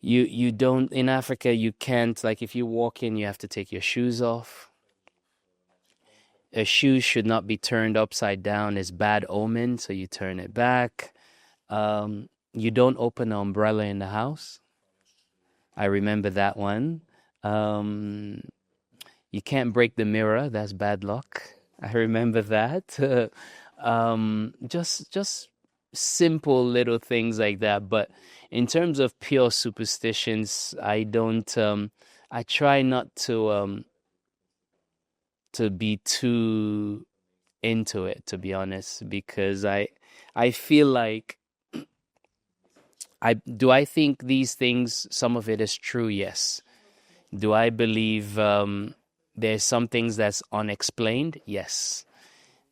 in Africa you can't, like, if you walk in, you have to take your shoes off. A shoe should not be turned upside down. It's bad omen, so you turn it back. You don't open an umbrella in the house. I remember that one. Um, you can't break the mirror. That's bad luck. I remember that. Just simple little things like that. But in terms of pure superstitions, I don't. I try not to be too into it, to be honest, because I feel like I think these things, some of it is true, yes. Do I believe there's some things that's unexplained? Yes.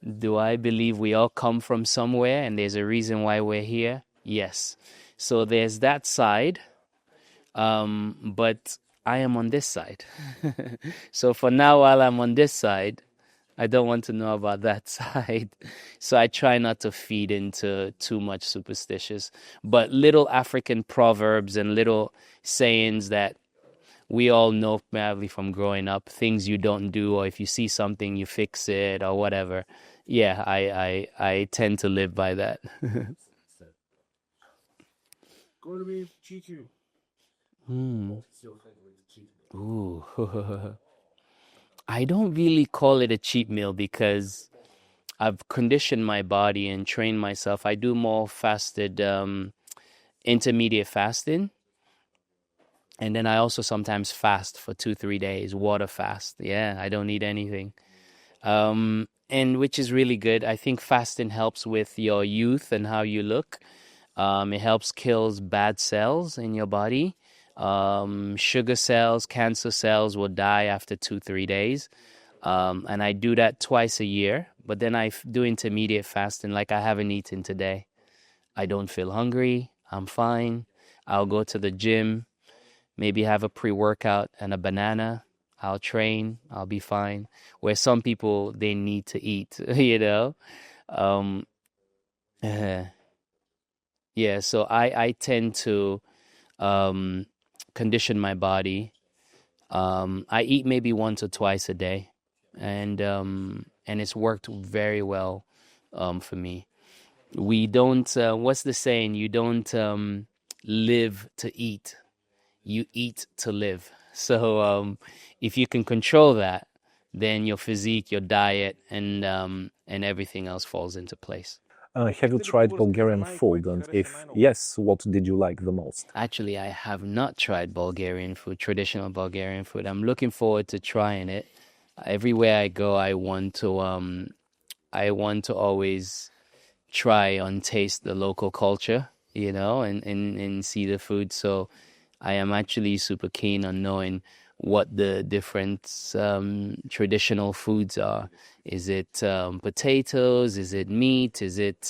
Do I believe we all come from somewhere and there's a reason why we're here? Yes. So there's that side, but I am on this side. So for now, while I'm on this side, I don't want to know about that side. So I try not to feed into too much superstitious, but little African proverbs and little sayings that we all know probably from growing up, things you don't do, or if you see something, you fix it or whatever. Yeah, I tend to live by that. Hmm. Ooh. I don't really call it a cheat meal because I've conditioned my body and trained myself. I do more fasted, intermediate fasting. And then I also sometimes fast for 2, 3 days, water fast. Yeah, I don't eat anything. And which is really good. I think fasting helps with your youth and how you look. It helps kills bad cells in your body. Sugar cells, cancer cells will die after 2, 3 days. And I do that twice a year. But then I do intermediate fasting, like I haven't eaten today. I don't feel hungry. I'm fine. I'll go to the gym, maybe have a pre-workout and a banana. I'll train. I'll be fine. Where some people, they need to eat, you know? Um, yeah, so I tend to condition my body. I eat maybe once or twice a day, and it's worked very well for me. We don't, what's the saying? You don't live to eat. You eat to live. So if you can control that, then your physique, your diet, and everything else falls into place. Have you tried Bulgarian food? And if yes, what did you like the most? Actually, I have not tried Bulgarian food, traditional Bulgarian food. I'm looking forward to trying it. Everywhere I go, I want to always try and taste the local culture, and see the food. So I am actually super keen on knowing what the different traditional foods are. Is it potatoes? Is it meat? Is it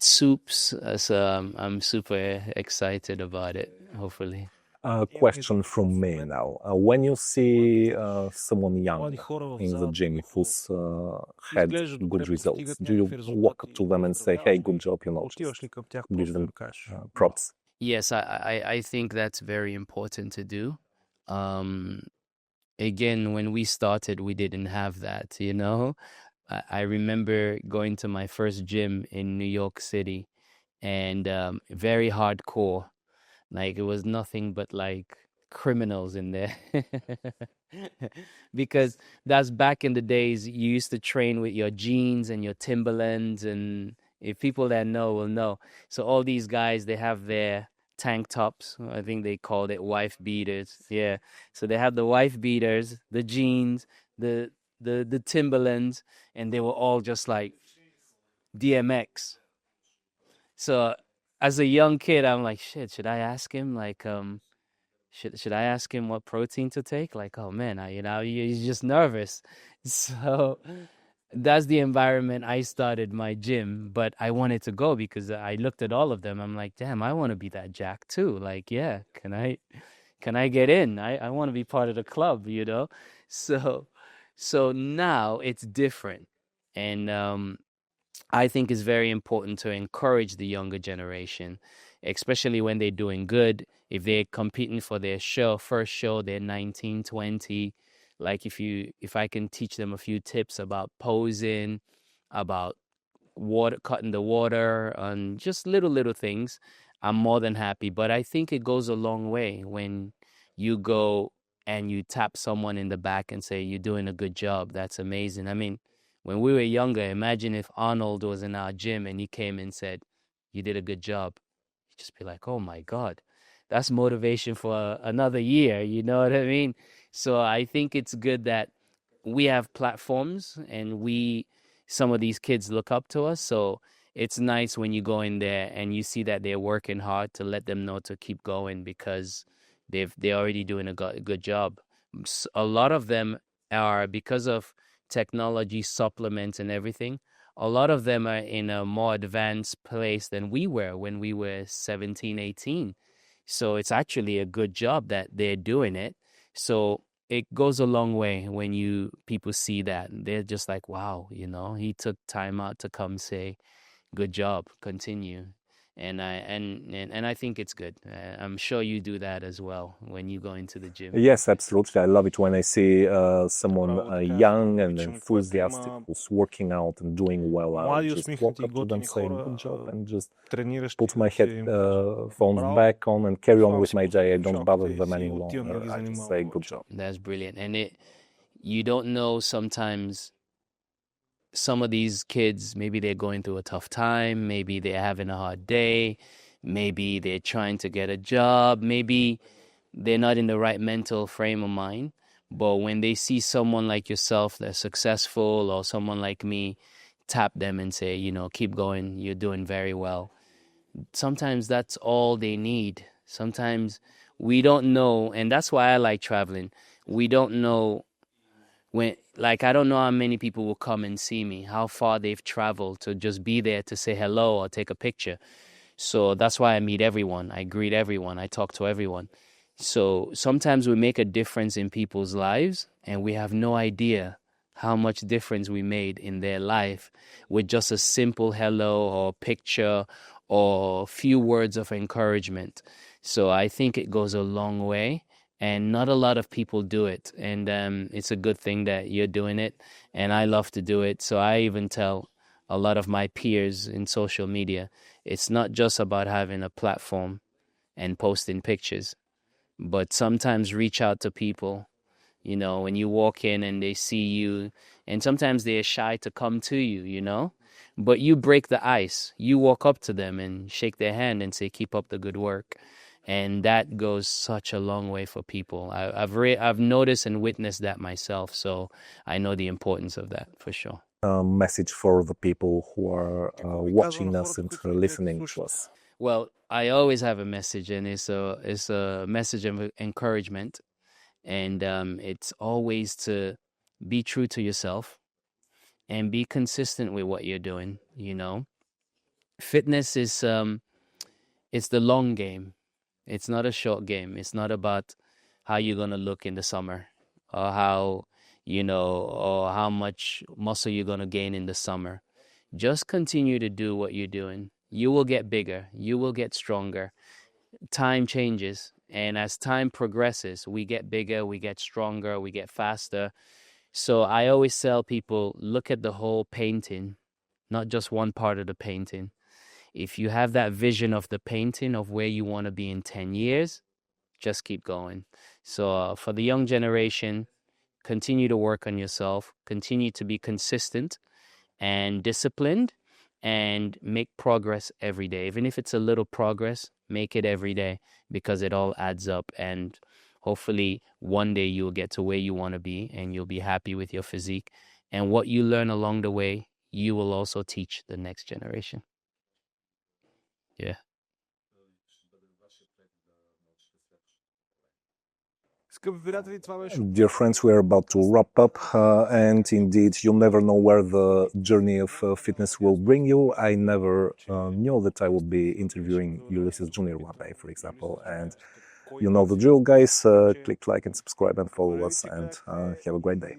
soups? I'm super excited about it, hopefully. A question from me now. When you see someone young in the gym who's had good results, do you walk up to them and say, "Hey, good job," just give them props? Yes, I think that's very important to do. Um, Again, when we started, we didn't have that. I remember going to my first gym in New York City, and very hardcore. Like, it was nothing but like criminals in there. Because that's back in the days, you used to train with your jeans and your Timberlands, and if people that know will know. So all these guys, they have their tank tops. I think they called it wife beaters. Yeah. So they had the wife beaters, the jeans, the the Timberlands, and they were all just like DMX. So as a young kid, I'm like, shit, should I ask him like should I ask him what protein to take? Like, oh man, he's just nervous. So that's the environment I started my gym, but I wanted to go because I looked at all of them. I'm like, damn, I want to be that jack too. Like, yeah, can I get in? I want to be part of the club, you know? So so now it's different. And I think it's very important to encourage the younger generation, especially when they're doing good. If they're competing for their first show, they're 19, 20. Like if I can teach them a few tips about posing, about water, cutting the water, and just little things, I'm more than happy. But I think it goes a long way when you go and you tap someone in the back and say, "You're doing a good job. That's amazing." I mean, when we were younger, imagine if Arnold was in our gym and he came and said, "You did a good job." You'd just be like, "Oh my God, that's motivation for another year." You know what I mean? So I think it's good that we have platforms and some of these kids look up to us. So it's nice when you go in there and you see that they're working hard, to let them know to keep going because they're already doing a good job. A lot of them are, because of technology supplements and everything, a lot of them are in a more advanced place than we were when we were 17, 18. So it's actually a good job that they're doing it. So it goes a long way when people see that. They're just like, wow, he took time out to come say, good job, continue. And I think it's good. I'm sure you do that as well when you go into the gym. Yes, absolutely. I love it when I see someone young and enthusiastic who's working out and doing well. I just walk up to them saying, good job, and just put my headphones back on and carry on with my day. I don't bother them any longer. I just say, good job. That's brilliant. And you don't know, sometimes some of these kids, maybe they're going through a tough time, maybe they're having a hard day, maybe they're trying to get a job, maybe they're not in the right mental frame of mind. But when they see someone like yourself that's successful, or someone like me, tap them and say, keep going, you're doing very well. Sometimes that's all they need. Sometimes we don't know, and that's why I like traveling. We don't know I don't know how many people will come and see me, how far they've traveled to just be there to say hello or take a picture. So that's why I meet everyone. I greet everyone. I talk to everyone. So sometimes we make a difference in people's lives and we have no idea how much difference we made in their life with just a simple hello or picture or few words of encouragement. So I think it goes a long way. And not a lot of people do it. And it's a good thing that you're doing it. And I love to do it. So I even tell a lot of my peers in social media, it's not just about having a platform and posting pictures, but sometimes reach out to people. When you walk in and they see you, and sometimes they're shy to come to you, but you break the ice. You walk up to them and shake their hand and say, keep up the good work. And that goes such a long way for people. I've noticed and witnessed that myself, so I know the importance of that for sure. Message for the people who are watching us and listening to us. Well, I always have a message, and it's a message of encouragement, and it's always to be true to yourself and be consistent with what you're doing. Fitness is it's the long game. It's not a short game. It's not about how you're going to look in the summer, or or how much muscle you're going to gain in the summer. Just continue to do what you're doing. You will get bigger. You will get stronger. Time changes. And as time progresses, we get bigger, we get stronger, we get faster. So I always tell people, look at the whole painting, not just one part of the painting. If you have that vision of the painting of where you want to be in 10 years, just keep going. So for the young generation, continue to work on yourself, continue to be consistent and disciplined, and make progress every day. Even if it's a little progress, make it every day, because it all adds up. And hopefully one day you'll get to where you want to be and you'll be happy with your physique. And what you learn along the way, you will also teach the next generation. Yeah. Dear friends, we are about to wrap up, and indeed, you never know where the journey of fitness will bring you. I never knew that I would be interviewing Ulysses Jr. one day, for example. And you know the drill, guys. Click like and subscribe and follow us, and have a great day.